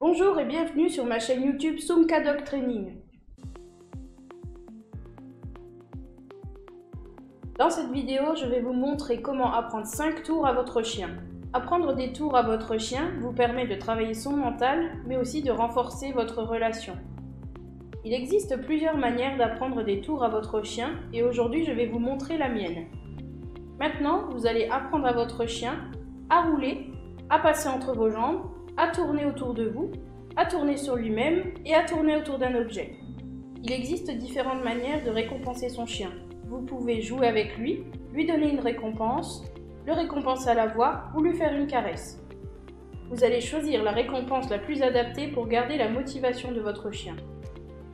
Bonjour et bienvenue sur ma chaîne YouTube Sumka Dog Training. Dans cette vidéo, je vais vous montrer comment apprendre 5 tours à votre chien. Apprendre des tours à votre chien vous permet de travailler son mental, mais aussi de renforcer votre relation. Il existe plusieurs manières d'apprendre des tours à votre chien et aujourd'hui je vais vous montrer la mienne. Maintenant, vous allez apprendre à votre chien à rouler, à passer entre vos jambes, à tourner autour de vous, à tourner sur lui-même et à tourner autour d'un objet. Il existe différentes manières de récompenser son chien. Vous pouvez jouer avec lui, lui donner une récompense, le récompenser à la voix ou lui faire une caresse. Vous allez choisir la récompense la plus adaptée pour garder la motivation de votre chien.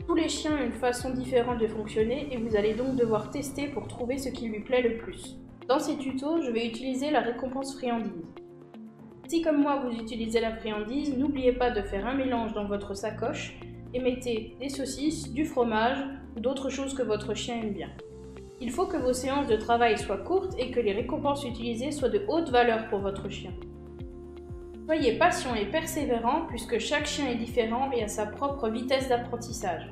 Tous les chiens ont une façon différente de fonctionner et vous allez donc devoir tester pour trouver ce qui lui plaît le plus. Dans ces tutos, je vais utiliser la récompense friandise. Si comme moi vous utilisez la friandise, n'oubliez pas de faire un mélange dans votre sacoche et mettez des saucisses, du fromage ou d'autres choses que votre chien aime bien. Il faut que vos séances de travail soient courtes et que les récompenses utilisées soient de haute valeur pour votre chien. Soyez patient et persévérant puisque chaque chien est différent et a sa propre vitesse d'apprentissage.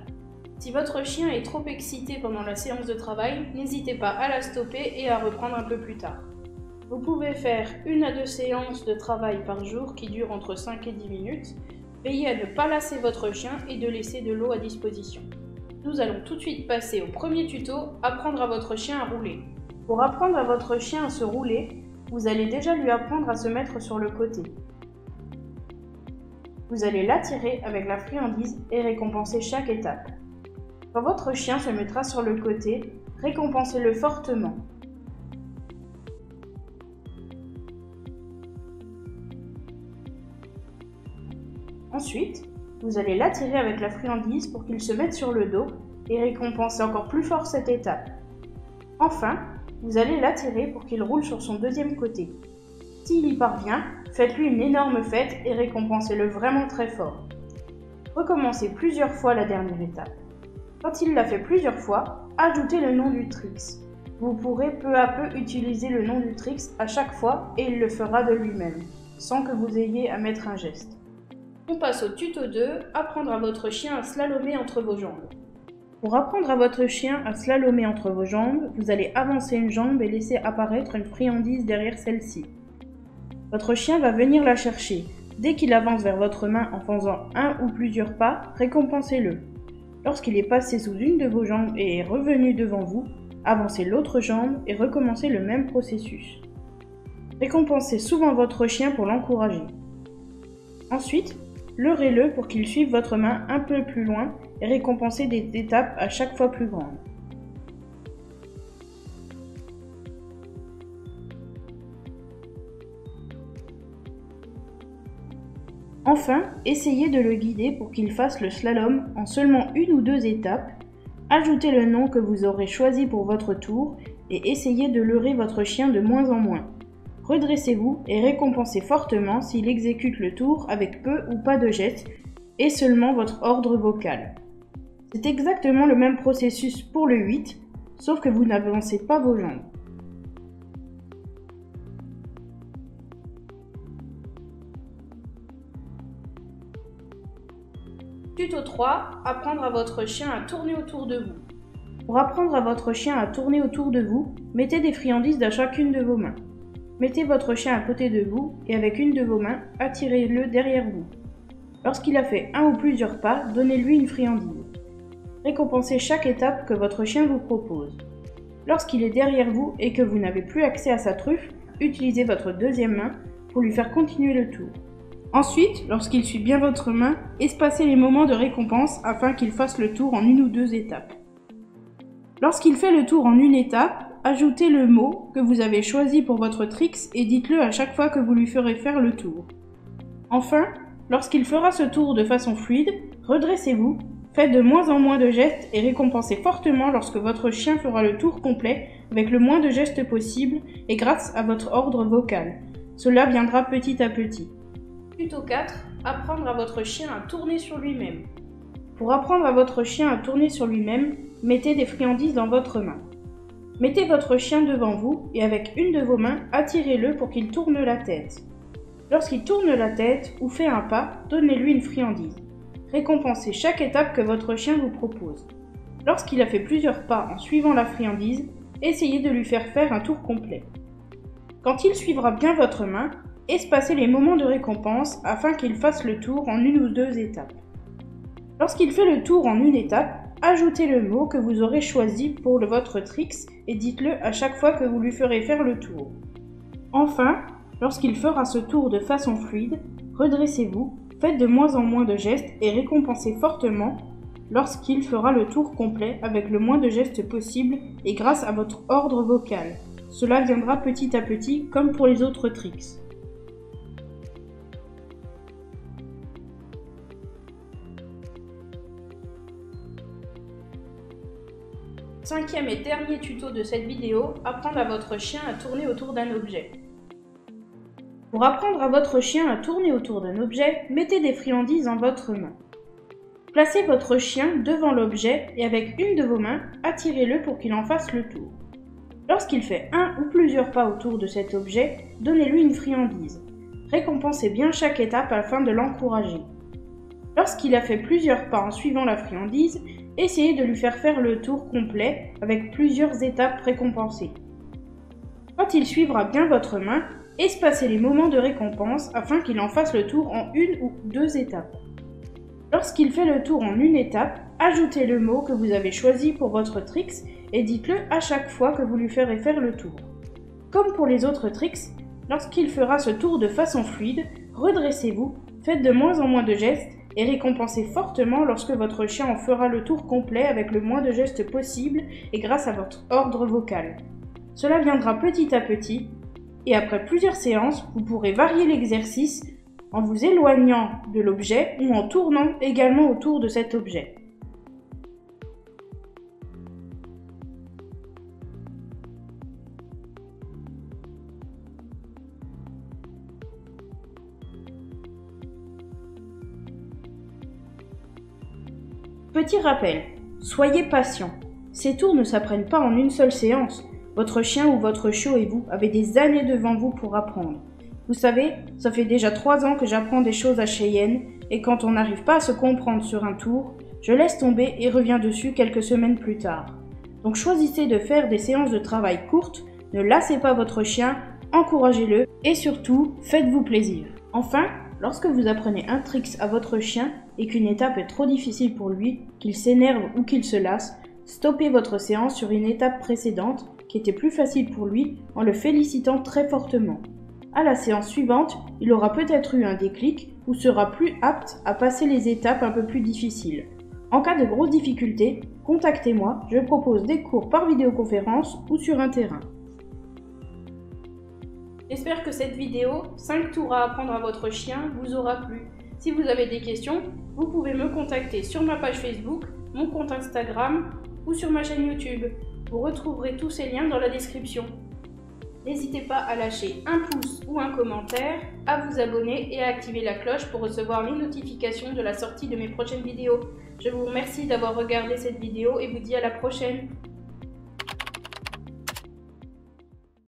Si votre chien est trop excité pendant la séance de travail, n'hésitez pas à la stopper et à reprendre un peu plus tard. Vous pouvez faire 1 à 2 séances de travail par jour qui durent entre 5 et 10 minutes. Veillez à ne pas lasser votre chien et de laisser de l'eau à disposition. Nous allons tout de suite passer au premier tuto, apprendre à votre chien à rouler. Pour apprendre à votre chien à se rouler, vous allez déjà lui apprendre à se mettre sur le côté. Vous allez l'attirer avec la friandise et récompenser chaque étape. Quand votre chien se mettra sur le côté, récompensez-le fortement. Ensuite, vous allez l'attirer avec la friandise pour qu'il se mette sur le dos et récompenser encore plus fort cette étape. Enfin, vous allez l'attirer pour qu'il roule sur son deuxième côté. S'il y parvient, faites-lui une énorme fête et récompensez-le vraiment très fort. Recommencez plusieurs fois la dernière étape. Quand il l'a fait plusieurs fois, ajoutez le nom du tricks. Vous pourrez peu à peu utiliser le nom du tricks à chaque fois et il le fera de lui-même, sans que vous ayez à mettre un geste. On passe au tuto 2, apprendre à votre chien à slalomer entre vos jambes. Pour apprendre à votre chien à slalomer entre vos jambes, vous allez avancer une jambe et laisser apparaître une friandise derrière celle-ci. Votre chien va venir la chercher. Dès qu'il avance vers votre main en faisant un ou plusieurs pas, récompensez-le. Lorsqu'il est passé sous une de vos jambes et est revenu devant vous, avancez l'autre jambe et recommencez le même processus. Récompensez souvent votre chien pour l'encourager. Ensuite, leurrez-le pour qu'il suive votre main un peu plus loin et récompensez des étapes à chaque fois plus grandes. Enfin, essayez de le guider pour qu'il fasse le slalom en seulement 1 ou 2 étapes. Ajoutez le nom que vous aurez choisi pour votre tour et essayez de leurrer votre chien de moins en moins. Redressez-vous et récompensez fortement s'il exécute le tour avec peu ou pas de gestes et seulement votre ordre vocal. C'est exactement le même processus pour le 8, sauf que vous n'avancez pas vos jambes. Tuto 3, apprendre à votre chien à tourner autour de vous. Pour apprendre à votre chien à tourner autour de vous, mettez des friandises dans chacune de vos mains. Mettez votre chien à côté de vous et avec une de vos mains, attirez-le derrière vous. Lorsqu'il a fait un ou plusieurs pas, donnez-lui une friandise. Récompensez chaque étape que votre chien vous propose. Lorsqu'il est derrière vous et que vous n'avez plus accès à sa truffe, utilisez votre deuxième main pour lui faire continuer le tour. Ensuite, lorsqu'il suit bien votre main, espacez les moments de récompense afin qu'il fasse le tour en 1 ou 2 étapes. Lorsqu'il fait le tour en une étape, ajoutez le mot que vous avez choisi pour votre tricks et dites-le à chaque fois que vous lui ferez faire le tour. Enfin, lorsqu'il fera ce tour de façon fluide, redressez-vous, faites de moins en moins de gestes et récompensez fortement lorsque votre chien fera le tour complet avec le moins de gestes possible et grâce à votre ordre vocal. Cela viendra petit à petit. Tuto 4, apprendre à votre chien à tourner sur lui-même. Pour apprendre à votre chien à tourner sur lui-même, mettez des friandises dans votre main. Mettez votre chien devant vous et avec une de vos mains, attirez-le pour qu'il tourne la tête. Lorsqu'il tourne la tête ou fait un pas, donnez-lui une friandise. Récompensez chaque étape que votre chien vous propose. Lorsqu'il a fait plusieurs pas en suivant la friandise, essayez de lui faire un tour complet. Quand il suivra bien votre main, espacez les moments de récompense afin qu'il fasse le tour en une ou deux étapes. Lorsqu'il fait le tour en une étape, ajoutez le mot que vous aurez choisi pour votre tricks et dites-le à chaque fois que vous lui ferez faire le tour. Enfin, lorsqu'il fera ce tour de façon fluide, redressez-vous, faites de moins en moins de gestes et récompensez fortement lorsqu'il fera le tour complet avec le moins de gestes possible et grâce à votre ordre vocal. Cela viendra petit à petit comme pour les autres tricks. Cinquième et dernier tuto de cette vidéo, apprendre à votre chien à tourner autour d'un objet. Pour apprendre à votre chien à tourner autour d'un objet, mettez des friandises en votre main. Placez votre chien devant l'objet et avec une de vos mains, attirez-le pour qu'il en fasse le tour. Lorsqu'il fait un ou plusieurs pas autour de cet objet, donnez-lui une friandise. Récompensez bien chaque étape afin de l'encourager. Lorsqu'il a fait plusieurs pas en suivant la friandise, essayez de lui faire le tour complet avec plusieurs étapes récompensées. Quand il suivra bien votre main, espacez les moments de récompense afin qu'il en fasse le tour en une ou deux étapes. Lorsqu'il fait le tour en une étape, ajoutez le mot que vous avez choisi pour votre tricks et dites-le à chaque fois que vous lui ferez faire le tour. Comme pour les autres tricks, lorsqu'il fera ce tour de façon fluide, redressez-vous, faites de moins en moins de gestes et récompensez fortement lorsque votre chien en fera le tour complet avec le moins de gestes possible et grâce à votre ordre vocal. Cela viendra petit à petit et après plusieurs séances, vous pourrez varier l'exercice en vous éloignant de l'objet ou en tournant également autour de cet objet. Petit rappel, soyez patient. Ces tours ne s'apprennent pas en une seule séance. Votre chien ou votre chiot et vous avez des années devant vous pour apprendre. Vous savez, ça fait déjà 3 ans que j'apprends des choses à Cheyenne et quand on n'arrive pas à se comprendre sur un tour, je laisse tomber et reviens dessus quelques semaines plus tard. Donc choisissez de faire des séances de travail courtes, ne lassez pas votre chien, encouragez-le et surtout, faites-vous plaisir. Enfin, lorsque vous apprenez un tricks à votre chien et qu'une étape est trop difficile pour lui, qu'il s'énerve ou qu'il se lasse, stoppez votre séance sur une étape précédente qui était plus facile pour lui en le félicitant très fortement. À la séance suivante, il aura peut-être eu un déclic ou sera plus apte à passer les étapes un peu plus difficiles. En cas de grosses difficultés, contactez-moi, je propose des cours par vidéoconférence ou sur un terrain. J'espère que cette vidéo, 5 tours à apprendre à votre chien, vous aura plu. Si vous avez des questions, vous pouvez me contacter sur ma page Facebook, mon compte Instagram ou sur ma chaîne YouTube. Vous retrouverez tous ces liens dans la description. N'hésitez pas à lâcher un pouce ou un commentaire, à vous abonner et à activer la cloche pour recevoir les notifications de la sortie de mes prochaines vidéos. Je vous remercie d'avoir regardé cette vidéo et vous dis à la prochaine.